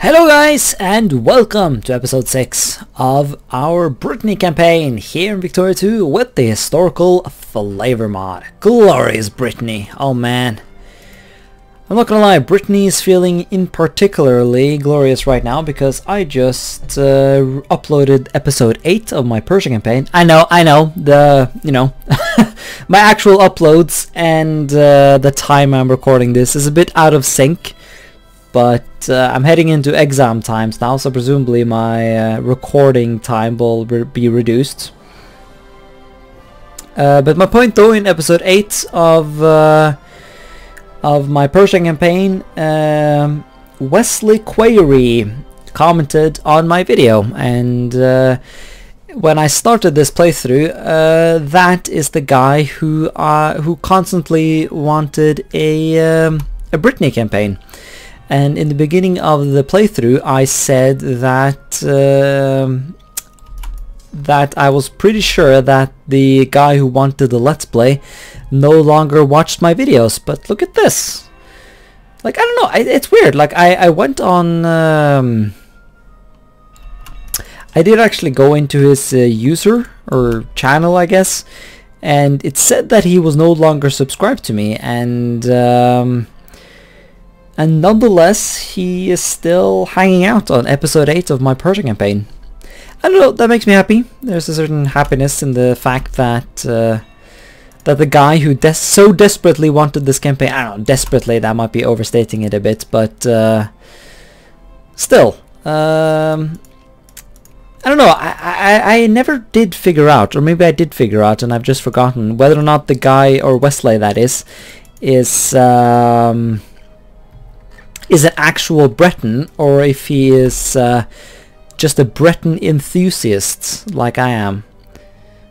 Hello guys, and welcome to episode 6 of our Brittany campaign here in Victoria 2 with the historical flavor mod. Glorious Brittany. Oh man. I'm not gonna lie, Brittany is feeling in particularly glorious right now because I just uploaded episode 8 of my Persian campaign. I know, my actual uploads and the time I'm recording this is a bit out of sync. But I'm heading into exam times now, so presumably my recording time will be reduced. But my point though, in episode 8 of my Persian campaign, Wesley Query commented on my video, and when I started this playthrough, that is the guy who constantly wanted a Brittany campaign. And in the beginning of the playthrough, I said that that I was pretty sure that the guy who wanted the Let's Play no longer watched my videos. But look at this. Like, I don't know, it's weird. Like, I went on... I did actually go into his user, or channel, I guess. And it said that he was no longer subscribed to me. And nonetheless, he is still hanging out on episode 8 of my Persian campaign. I don't know, that makes me happy. There's a certain happiness in the fact that that the guy who so desperately wanted this campaign, I don't know, desperately, that might be overstating it a bit, but still, I don't know, I never did figure out, or maybe I did figure out and I've just forgotten, whether or not the guy, or Wesley that is an actual Breton, or if he is just a Breton enthusiast like I am.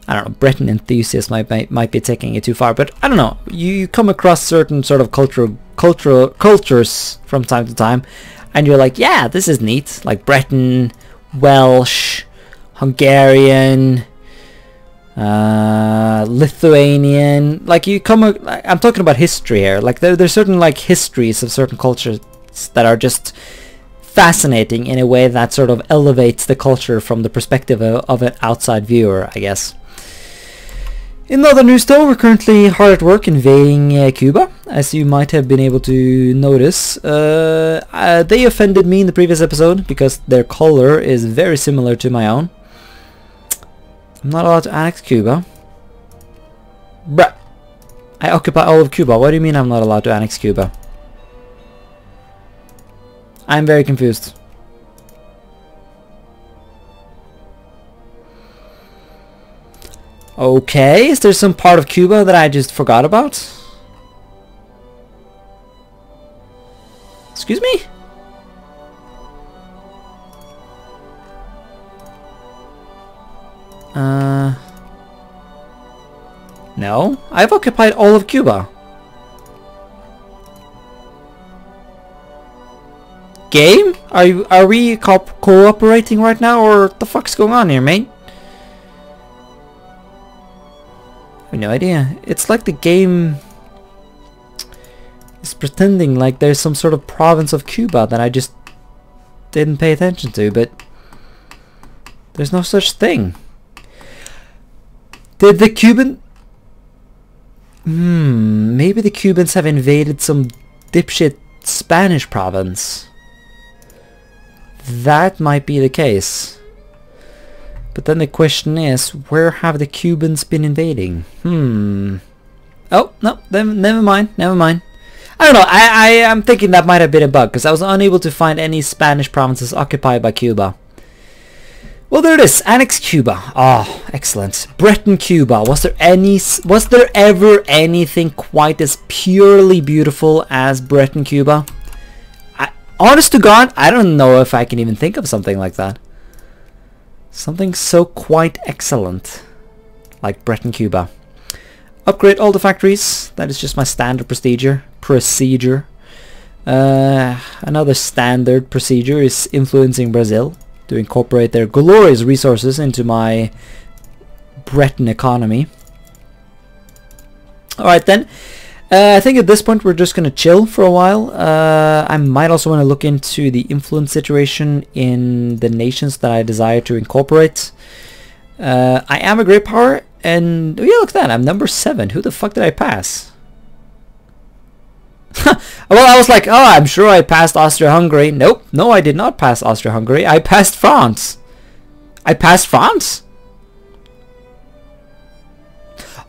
I don't know, Breton enthusiast might be taking it too far, but I don't know. You come across certain sort of cultures from time to time, and you're like, yeah, this is neat. Like Breton, Welsh, Hungarian, Lithuanian. Like you come, I'm talking about history here. Like there's certain like histories of certain cultures that are just fascinating in a way that sort of elevates the culture from the perspective of an outside viewer, I guess. In other news though, we're currently hard at work invading Cuba, as you might have been able to notice. They offended me in the previous episode because their color is very similar to my own. I'm not allowed to annex Cuba. Bruh. I occupy all of Cuba. What do you mean I'm not allowed to annex Cuba? I'm very confused. Okay, is there some part of Cuba that I just forgot about? Excuse me? No, I've occupied all of Cuba. Game? Are we cooperating right now, or what the fuck's going on here, mate? I have no idea. It's like the game is pretending like there's some sort of province of Cuba that I just didn't pay attention to, but there's no such thing. Did the Cuban... maybe the Cubans have invaded some dipshit Spanish province. That might be the case. But then the question is, where have the Cubans been invading? Oh, no, never mind. I don't know, I'm thinking that might have been a bug, because I was unable to find any Spanish provinces occupied by Cuba. Well, there it is, annex Cuba. Oh, excellent. Breton Cuba. Was there ever anything quite as purely beautiful as Breton Cuba? Honest to God, I don't know if I can even think of something like that. Something so quite excellent, like Breton Cuba. Upgrade all the factories. That is just my standard procedure. Another standard procedure is influencing Brazil to incorporate their glorious resources into my Breton economy. Alright then. I think at this point we're just gonna chill for a while. I might also want to look into the influence situation in the nations that I desire to incorporate. I am a great power, and oh yeah, look at that, I'm number 7. Who the fuck did I pass? Well, I was like, oh, I'm sure I passed Austria-Hungary. Nope, no, I did not pass Austria-Hungary. I passed France. I passed France?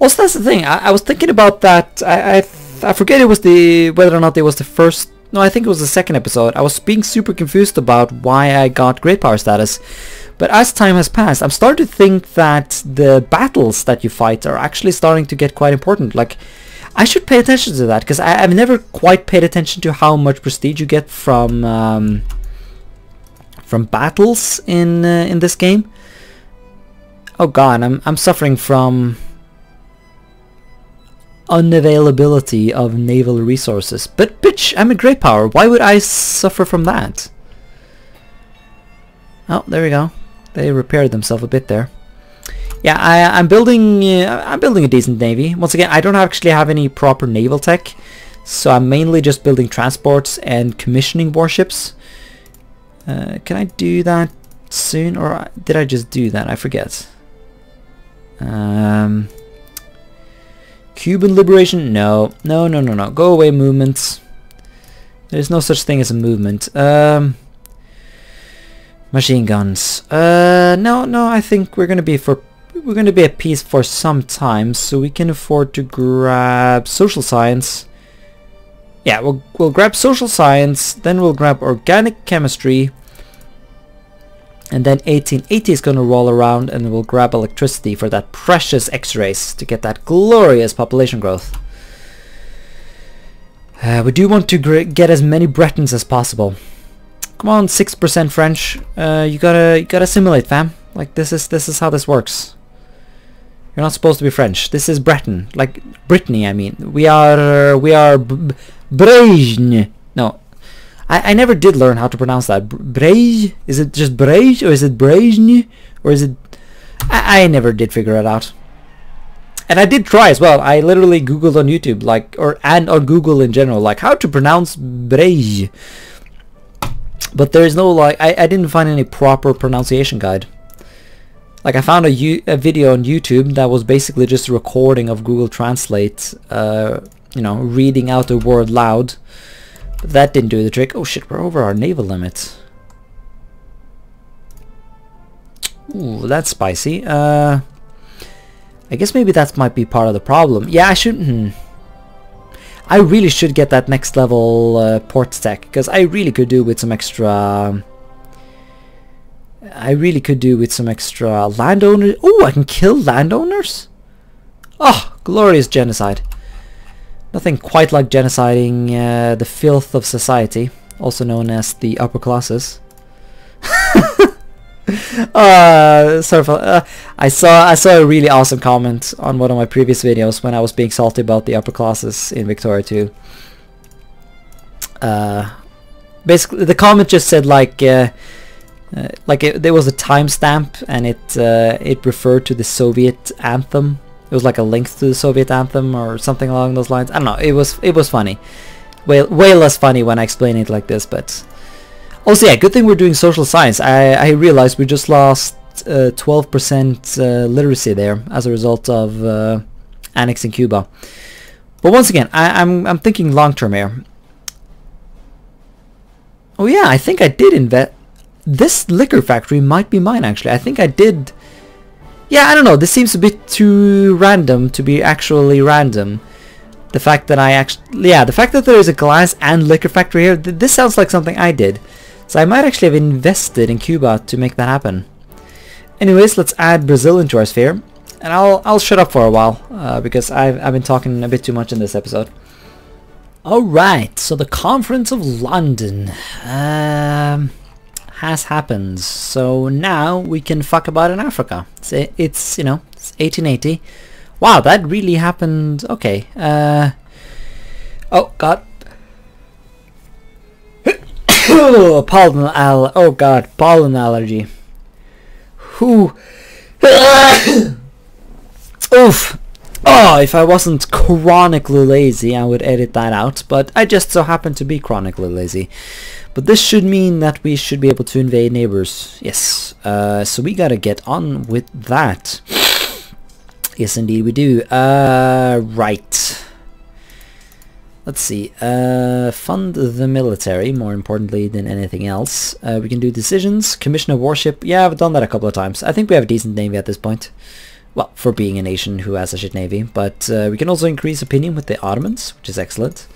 Also, that's the thing. I was thinking about that. I forget it was whether or not it was the first. No, I think it was the second episode. I was being super confused about why I got great power status. But as time has passed, I'm starting to think that the battles that you fight are actually starting to get quite important. Like, I should pay attention to that, because I've never quite paid attention to how much prestige you get from battles in this game. Oh god, I'm suffering from unavailability of naval resources. But bitch, I'm a great power. Why would I suffer from that? Oh, there we go. They repaired themselves a bit there. Yeah, I'm building a decent navy. Once again, I don't actually have any proper naval tech, so I'm mainly just building transports and commissioning warships. Can I do that soon, or did I just do that? I forget. Cuban liberation? No. No. Go away, movements. There's no such thing as a movement. Machine guns. No. I think we're gonna be at peace for some time, so we can afford to grab social science. Yeah, we'll grab social science, then we'll grab organic chemistry, and then 1880 is gonna roll around, and we'll grab electricity for that precious X-rays to get that glorious population growth. We do want to get as many Bretons as possible. Come on, 6% French. You gotta assimilate, fam. Like, this is how this works. You're not supposed to be French. This is Breton, like Brittany. I mean, we are Brejne. No, I never did learn how to pronounce that. Brej? Is it just Brej, or is it Brejne, or is it? I never did figure it out. And I did try as well. I literally Googled on YouTube, like, and on Google in general, like how to pronounce Brej. But there is no, like, I didn't find any proper pronunciation guide. Like, I found a video on YouTube that was basically just a recording of Google Translate, you know, reading out the word loud. But that didn't do the trick. Oh shit, we're over our naval limit. Ooh, that's spicy. I guess maybe that might be part of the problem. Yeah, I shouldn't. I really should get that next level port tech, because I really could do with some extra. I really could do with some extra landowners. Oh, I can kill landowners? Oh, glorious genocide. Nothing quite like genociding the filth of society, also known as the upper classes. Sorry for, I saw a really awesome comment on one of my previous videos when I was being salty about the upper classes in Victoria 2. Basically, the comment just said like there was a timestamp, and it referred to the Soviet anthem. It was like a link to the Soviet anthem or something along those lines. I don't know. It was funny. Way less funny when I explain it like this, but. Also, yeah, good thing we're doing social science. I realized we just lost 12% literacy there as a result of annexing Cuba. But once again, I'm thinking long term here. Oh yeah, I think I did invest. This liquor factory might be mine, actually. I think I did. Yeah, I don't know. This seems a bit too random to be actually random. The fact that the fact that there is a glass and liquor factory here. This sounds like something I did. So I might actually have invested in Cuba to make that happen. Anyways, let's add Brazil into our sphere, and I'll shut up for a while because I've been talking a bit too much in this episode. All right, so the Conference of London has happened. So now we can fuck about in Africa. It's you know, it's 1880. Wow, that really happened. Okay. Oh god. pollen allergy. Who? Oof. Oh, if I wasn't chronically lazy, I would edit that out, but I just so happen to be chronically lazy. But this should mean that we should be able to invade neighbors. Yes, so we gotta get on with that. Yes, indeed we do. Right. Let's see. Fund the military, more importantly than anything else. We can do decisions, commission a warship. Yeah, I've done that a couple of times. I think we have a decent navy at this point. Well, for being a nation who has a shit navy. But we can also increase opinion with the Ottomans, which is excellent.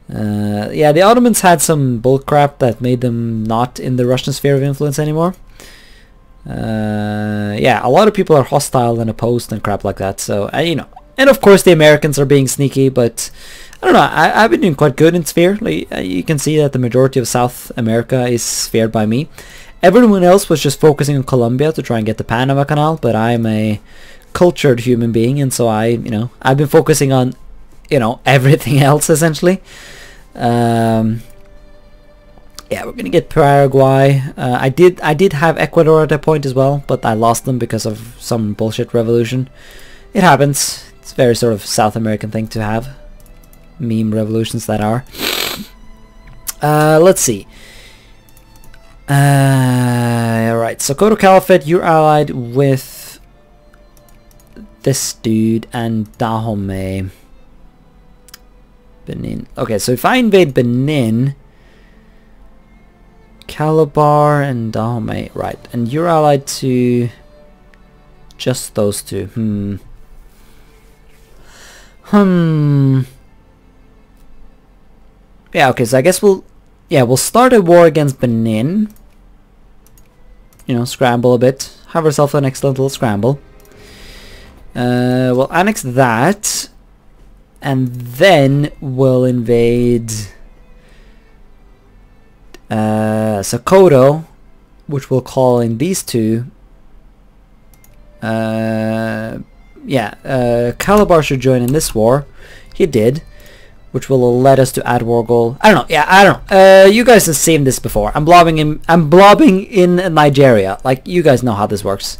Yeah, the Ottomans had some bullcrap that made them not in the Russian sphere of influence anymore. Yeah, a lot of people are hostile and opposed and crap like that, so, you know. And of course the Americans are being sneaky, but I don't know, I've been doing quite good in sphere. Like, you can see that the majority of South America is sphered by me. Everyone else was just focusing on Colombia to try and get the Panama Canal, but I'm a cultured human being, and so I've been focusing on, everything else essentially. Yeah, we're gonna get Paraguay. I did have Ecuador at that point as well, but I lost them because of some bullshit revolution. It happens. It's a very sort of South American thing to have. Meme revolutions that are. Let's see. Alright, so Sokoto Caliphate, you're allied with this dude and Dahomey. Benin. Okay, so if I invade Benin, Calabar and Dahomey, right, and you're allied to just those two. Yeah, okay, so I guess we'll start a war against Benin. Scramble a bit. Have ourselves an excellent little scramble. We'll annex that. And then we'll invade Sokoto, which we'll call in these two. Calabar should join in this war. He did, which will let us to add war goal. I don't know. Yeah, I don't know. You guys have seen this before. I'm blobbing in Nigeria. Like, you guys know how this works.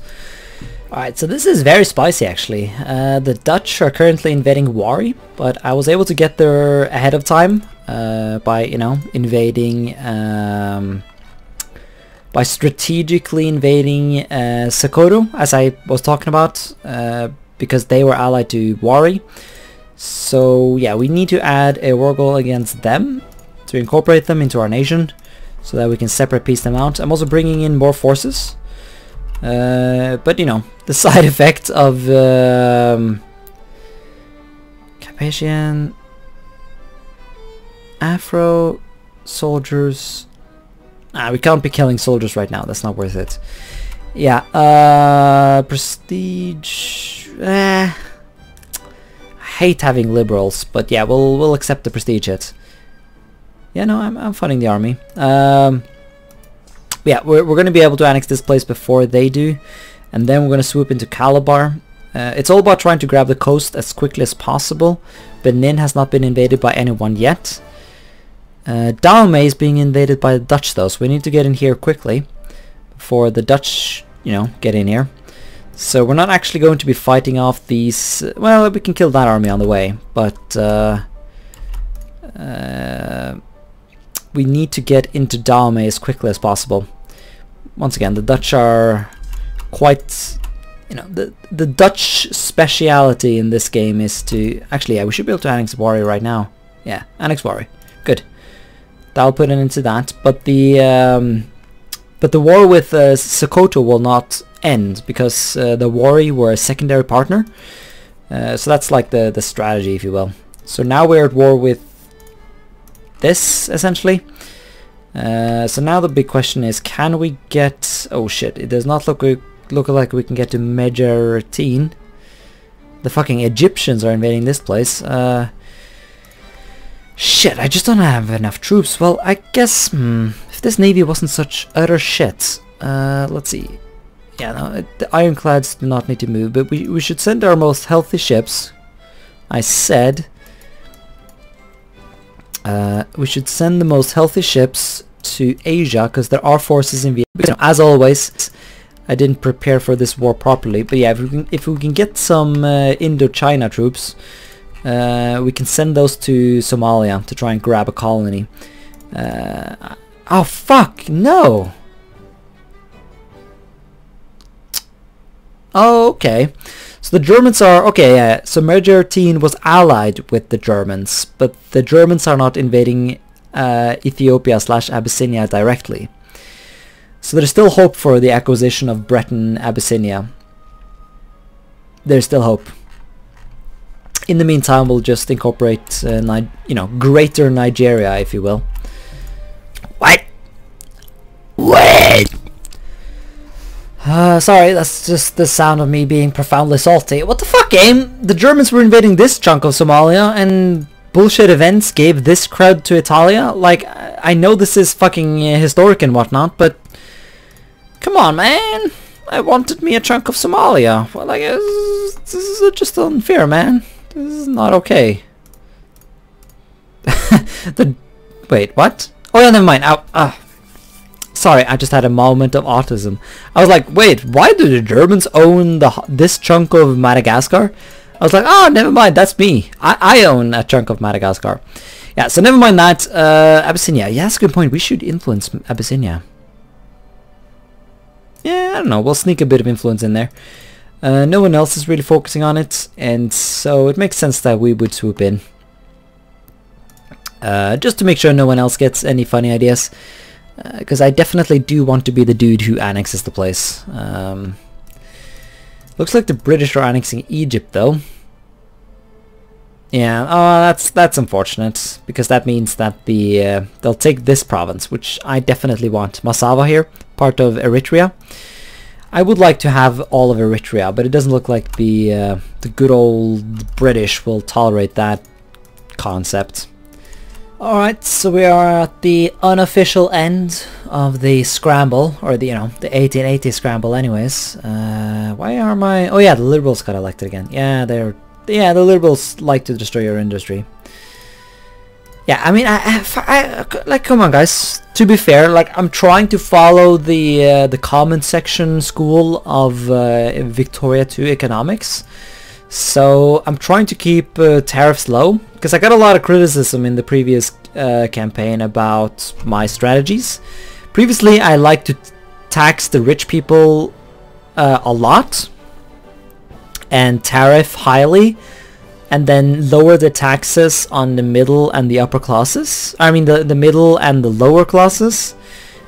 Alright, so this is very spicy actually. The Dutch are currently invading Wari, but I was able to get there ahead of time by, invading, by strategically invading Sokoto, as I was talking about, because they were allied to Wari. So yeah, we need to add a war goal against them to incorporate them into our nation, so that we can separate piece them out. I'm also bringing in more forces. But the side effect of Carpathian Afro soldiers. We can't be killing soldiers right now. That's not worth it. Yeah. Prestige. I hate having liberals, but yeah, we'll accept the prestige hit. Yeah, no, I'm funding the army. Yeah, we're going to be able to annex this place before they do, and then we're going to swoop into Calabar. It's all about trying to grab the coast as quickly as possible. Benin has not been invaded by anyone yet. Dahomey is being invaded by the Dutch though, so we need to get in here quickly before the Dutch, get in here. So we're not actually going to be fighting off these. Well, we can kill that army on the way, but we need to get into Dahomey as quickly as possible. Once again, the Dutch are quite, the Dutch speciality in this game is to, actually, yeah, we should be able to annex Wari right now. Yeah, annex Wari. Good. That'll put an end to that. But the war with Sokoto will not end, because the Wari were a secondary partner. So that's like the strategy, if you will. So now we're at war with this, essentially. So now the big question is, can we get... Oh shit, it does not look like we can get to Mejartin. The fucking Egyptians are invading this place. Shit, I just don't have enough troops. Well, I guess if this navy wasn't such utter shit. Let's see. Yeah, no, the ironclads do not need to move, but we should send our most healthy ships. I said we should send the most healthy ships to Asia, because there are forces in Vietnam. As always, I didn't prepare for this war properly. But yeah, if we can get some Indochina troops, we can send those to Somalia to try and grab a colony. Oh fuck, no! Oh, okay. So the Germans are... Okay, yeah, so Mergertine was allied with the Germans, but the Germans are not invading Ethiopia/Abyssinia directly. So there's still hope for the acquisition of Breton Abyssinia. There's still hope. In the meantime, we'll just incorporate, Greater Nigeria, if you will. What? Wait! Sorry, that's just the sound of me being profoundly salty. What the fuck, game? The Germans were invading this chunk of Somalia, and bullshit events gave this crowd to Italia? Like, I know this is fucking historic and whatnot, but... Come on, man! I wanted me a chunk of Somalia. Well, like, this is just unfair, man. This is not okay. Wait, what? Oh yeah, never mind. Sorry, I just had a moment of autism. I was like, wait, why do the Germans own this chunk of Madagascar? I was like, oh, never mind, that's me. I own a chunk of Madagascar. Yeah, so never mind that. Abyssinia. Yeah, that's a good point. We should influence Abyssinia. Yeah, I don't know. We'll sneak a bit of influence in there. No one else is really focusing on it, and so it makes sense that we would swoop in. Just to make sure no one else gets any funny ideas. Because I definitely do want to be the dude who annexes the place. Looks like the British are annexing Egypt, though. Yeah, that's unfortunate, because that means that they'll take this province, which I definitely want. Massawa here, part of Eritrea. I would like to have all of Eritrea, but it doesn't look like the good old British will tolerate that concept. Alright, so we are at the unofficial end of the scramble, or the 1880 scramble anyways. Why are my... Oh yeah, the Liberals got elected again. Yeah, the Liberals like to destroy your industry. Yeah, I mean, like, come on guys, to be fair, like, I'm trying to follow the comment section school of Victoria 2 economics. So I'm trying to keep tariffs low, because I got a lot of criticism in the previous campaign about my strategies. Previously, I liked to tax the rich people a lot and tariff highly, and then lower the taxes on the middle and the upper classes. I mean the middle and the lower classes,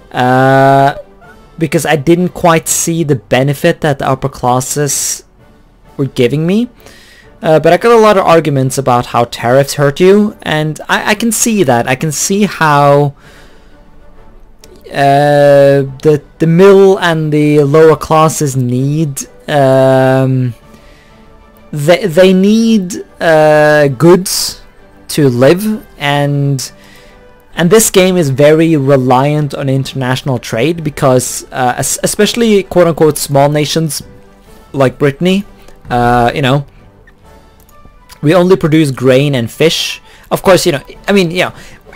because I didn't quite see the benefit that the upper classes were giving me. But I got a lot of arguments about how tariffs hurt you, and I can see that. I can see how the middle and the lower classes need they need goods to live, and this game is very reliant on international trade, because especially quote-unquote small nations like Brittany, we only produce grain and fish. Of course,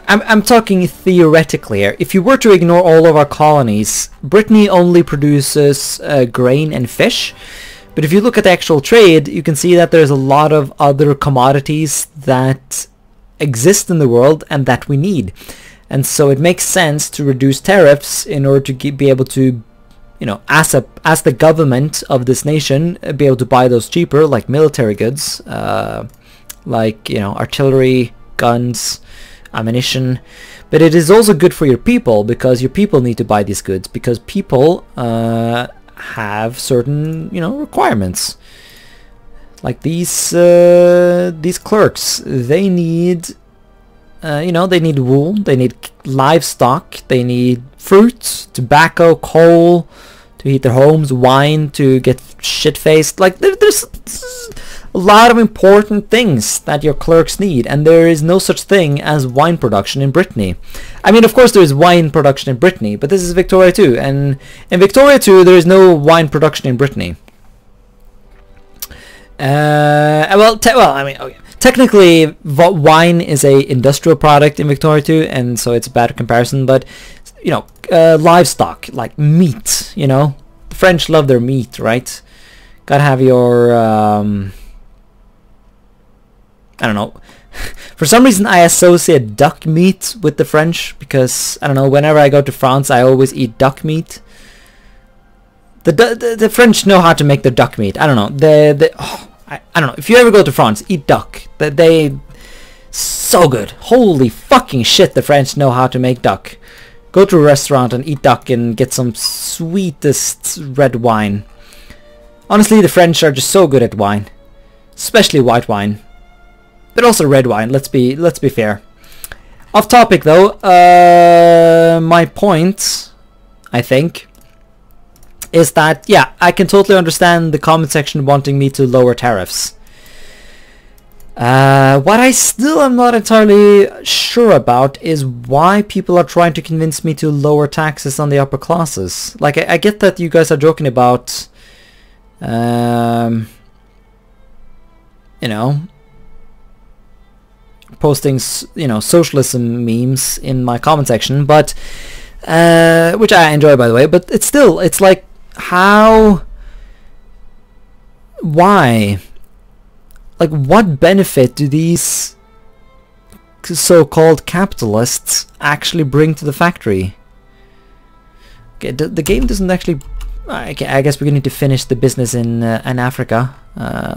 I'm talking theoretically here. If you were to ignore all of our colonies, Brittany only produces grain and fish. But if you look at the actual trade, you can see that there's a lot of other commodities that exist in the world and that we need. And so it makes sense to reduce tariffs in order to be able to, as the government of this nation, be able to buy those cheaper, like military goods, like, artillery, guns, ammunition. But it is also good for your people, because your people need to buy these goods, because people have certain, requirements. Like these clerks, they need, they need wool, they need livestock, they need fruits, tobacco, coal to heat their homes, wine to get shit-faced. Like, there's a lot of important things that your clerks need, and there is no such thing as wine production in Brittany. I mean, of course there is wine production in Brittany, but this is Victoria 2, and in Victoria 2 there is no wine production in Brittany. Technically wine is a industrial product in Victoria 2, and so it's a bad comparison, but livestock, like meat, the French love their meat, right? Gotta have your I don't know. For some reason I associate duck meat with the French because, I don't know, whenever I go to France I always eat duck meat. The French know how to make their duck meat. I don't know. I don't know. If you ever go to France, eat duck. They so good. Holy fucking shit, the French know how to make duck. Go to a restaurant and eat duck and get some sweetest red wine. Honestly, the French are just so good at wine. Especially white wine. But also red wine, let's be fair. Off topic though, my point, I think, is that, yeah, I can totally understand the comment section wanting me to lower tariffs. What I still am not entirely sure about is why people are trying to convince me to lower taxes on the upper classes. Like, I get that you guys are joking about, you know, posting, you know, socialism memes in my comment section, but which I enjoy, by the way, but it's still, it's like, why, like, what benefit do these so-called capitalists actually bring to the factory? Okay, the game doesn't actually, I guess we're going to need to finish the business in Africa.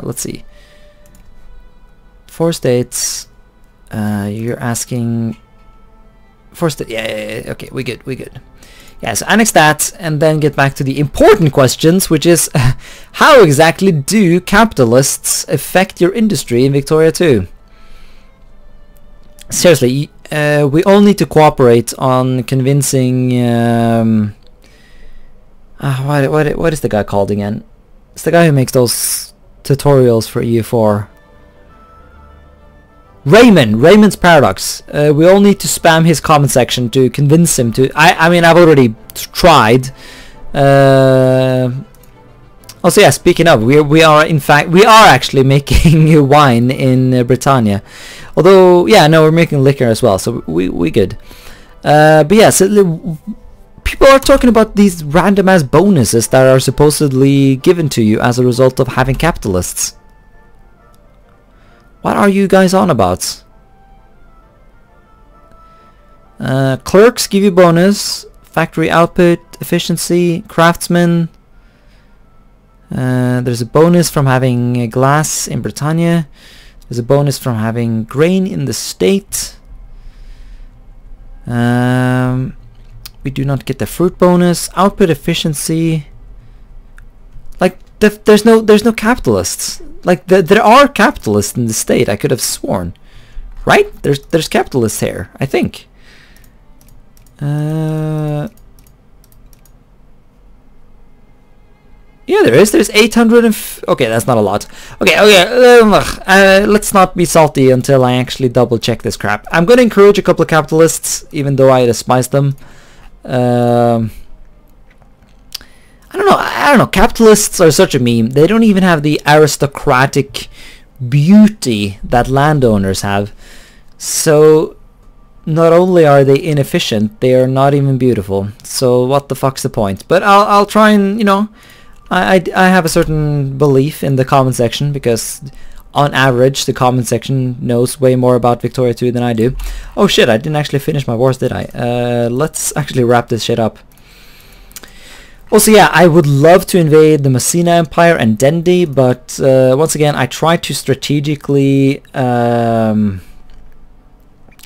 Let's see, 4 states. You're asking for yeah, okay, we good. Yeah, so annex that and then get back to the important questions, which is how exactly do capitalists affect your industry in Victoria 2? Seriously, we all need to cooperate on convincing what is the guy called again? It's the guy who makes those tutorials for EU4. Raymond's Paradox. We all need to spam his comment section to convince him to. I mean, I've already tried. Also, yeah. Speaking of, we are actually making wine in Britannia. Although, yeah, no, we're making liquor as well, so we good. But yeah, so people are talking about these random ass bonuses that are supposedly given to you as a result of having capitalists. What are you guys on about? Clerks give you bonus, factory output, efficiency, craftsmen. There's a bonus from having glass in Britannia. There's a bonus from having grain in the state. We do not get the fruit bonus. Output efficiency. Like there's no capitalists. Like there are capitalists in the state. I could have sworn, right? There's capitalists here, I think. Yeah, there is. There's 800 and okay, that's not a lot. Okay. Let's not be salty until I actually double check this crap. I'm gonna encourage a couple of capitalists, even though I despise them. I don't know. Capitalists are such a meme. They don't even have the aristocratic beauty that landowners have. So not only are they inefficient, they are not even beautiful. So what the fuck's the point? But I'll try and, you know, I have a certain belief in the comment section because on average the comment section knows way more about Victoria 2 than I do. Oh shit, I didn't actually finish my wars, did I? Let's actually wrap this shit up. Also, yeah, I would love to invade the Messina Empire and Dendi, but once again, I try to strategically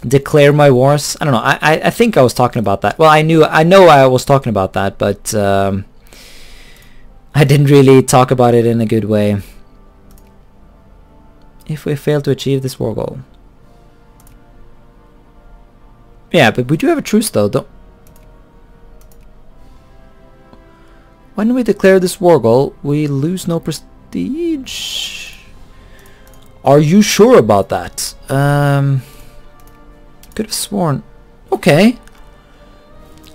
declare my wars. I don't know. I think I was talking about that. Well, I know I was talking about that, but I didn't really talk about it in a good way. If we fail to achieve this war goal. Yeah, but we do have a truce, though. Don't. When we declare this war goal, we lose no prestige. Are you sure about that? Could have sworn. Okay.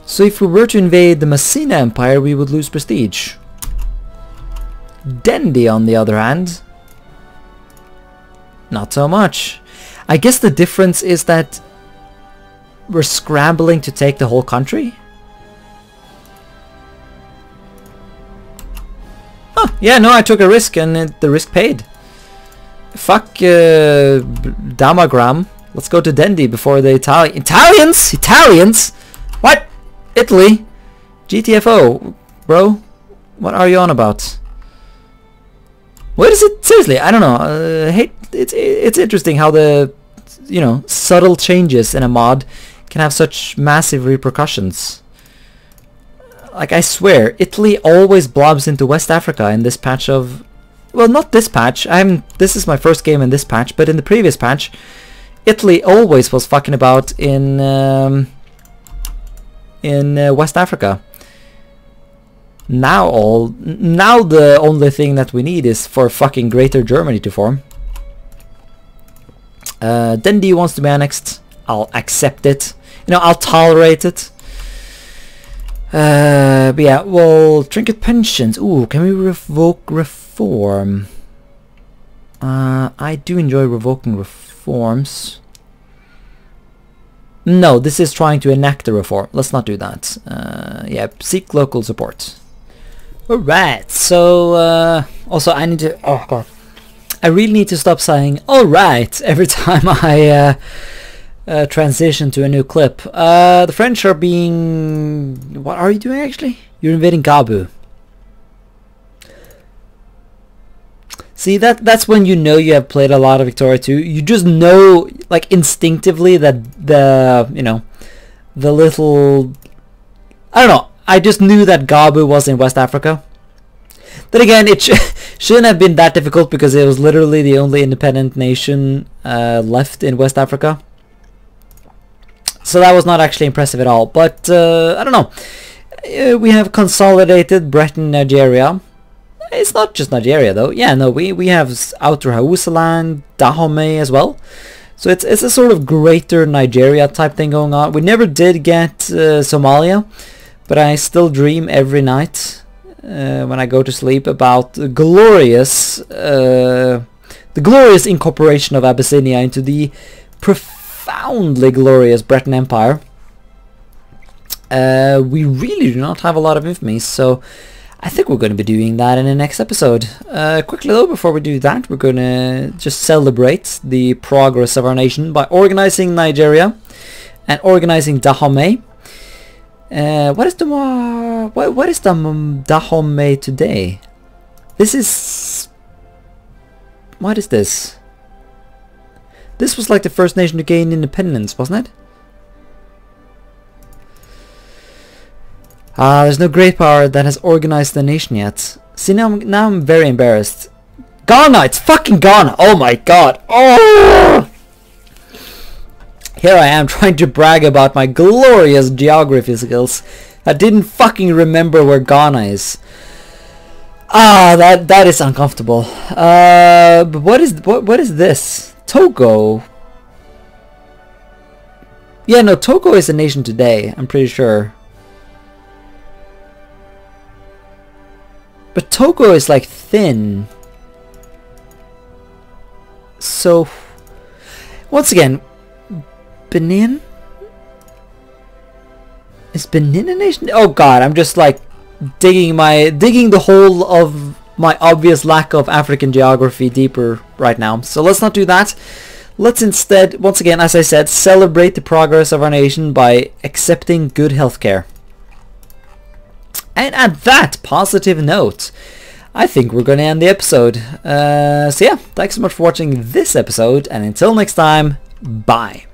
So if we were to invade the Messina Empire, we would lose prestige. Dendi, on the other hand, not so much. I guess the difference is that we're scrambling to take the whole country. yeah, no, I took a risk and the risk paid. Fuck Damagram. Let's go to Dendi before the Italians? Italians? What? Italy? GTFO, bro? What are you on about? What is it? Seriously, I don't know. It's interesting how the, you know, subtle changes in a mod can have such massive repercussions. Like, I swear, Italy always blobs into West Africa in this patch of... Well, not this patch. This is my first game in this patch, but in the previous patch, Italy always was fucking about in West Africa. Now the only thing that we need is for fucking Greater Germany to form. Dendi wants to be annexed. I'll accept it. You know, I'll tolerate it. But yeah, well, trinket pensions. Ooh, can we revoke reform? I do enjoy revoking reforms. No, this is trying to enact a reform. Let's not do that. Yeah, seek local support. Alright, so also I need to... Oh god. I really need to stop saying alright every time I transition to a new clip. The French are being... What are you doing actually? You're invading Gabu. See, that's when you know you have played a lot of Victoria 2. You just know, like, instinctively that the, you know, the little... I don't know. I just knew that Gabu was in West Africa. Then again, it shouldn't have been that difficult because it was literally the only independent nation left in West Africa. So that was not actually impressive at all. But, I don't know. We have consolidated Brittany, Nigeria. It's not just Nigeria though. Yeah, no, we have Outer Hausaland, Dahomey as well. So it's a sort of greater Nigeria type thing going on. We never did get Somalia, but I still dream every night when I go to sleep about the glorious incorporation of Abyssinia into the profoundly glorious Breton Empire. We really do not have a lot of infamy, so I think we're going to be doing that in the next episode. Quickly though, before we do that, we're going to just celebrate the progress of our nation by organizing Nigeria and organizing Dahomey. What is the Dahomey today? This is... What is this? This was like the first nation to gain independence, wasn't it? There's no great power that has organized the nation yet. See, now I'm very embarrassed. Ghana! It's fucking Ghana! Oh my god! Oh! Here I am trying to brag about my glorious geography skills. I didn't fucking remember where Ghana is. That is uncomfortable. But what is this? Togo. Yeah, no, Togo is a nation today, I'm pretty sure. But Togo is like thin. So once again, Benin? Is Benin a nation? Oh god, I'm just like digging the hole of my obvious lack of African geography deeper right now. So let's not do that. Let's instead, once again, as I said, celebrate the progress of our nation by accepting good healthcare. And at that positive note, I think we're going to end the episode. So yeah, thanks so much for watching this episode, and until next time, bye.